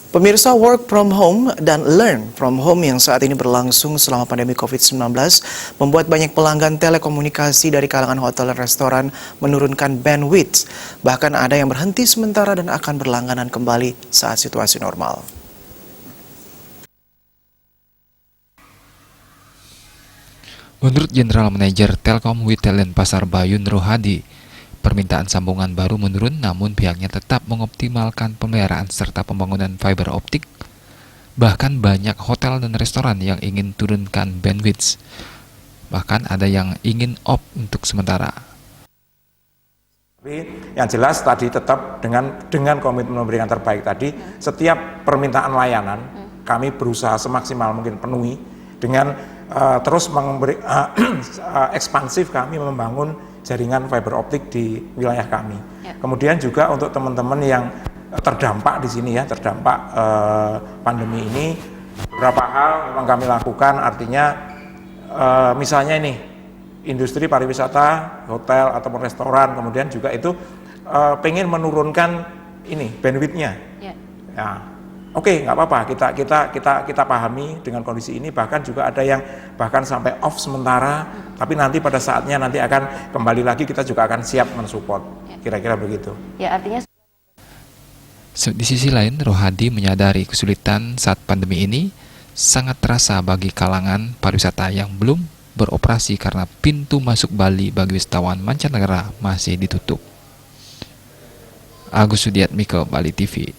Pemirsa, work from home dan learn from home yang saat ini berlangsung selama pandemi COVID-19 membuat banyak pelanggan telekomunikasi dari kalangan hotel dan restoran menurunkan bandwidth. Bahkan ada yang berhenti sementara dan akan berlangganan kembali saat situasi normal. Menurut General Manager Telkom Retail dan Pasar Bayun Rohadi, permintaan sambungan baru menurun, namun pihaknya tetap mengoptimalkan pemeliharaan serta pembangunan fiber optik. Bahkan banyak hotel dan restoran yang ingin turunkan bandwidth. Bahkan ada yang ingin off untuk sementara. Tapi yang jelas tadi tetap dengan komitmen memberikan terbaik tadi, setiap permintaan layanan kami berusaha semaksimal mungkin penuhi dengan terus ekspansif kami membangun jaringan fiber optik di wilayah kami. Kemudian juga untuk teman-teman yang terdampak di sini ya, terdampak pandemi ini, beberapa hal memang kami lakukan, artinya misalnya ini industri pariwisata, hotel ataupun restoran, kemudian juga itu pengen menurunkan ini bandwidth-nya. Ya. Oke, nggak apa-apa, kita pahami dengan kondisi ini, bahkan juga ada yang bahkan sampai off sementara, tapi nanti pada saatnya nanti akan kembali lagi, kita juga akan siap mensupport, kira-kira begitu. Ya, artinya Di sisi lain, Rohadi menyadari kesulitan saat pandemi ini sangat terasa bagi kalangan pariwisata yang belum beroperasi karena pintu masuk Bali bagi wisatawan mancanegara masih ditutup. Agus Sudiatmiko, Bali TV.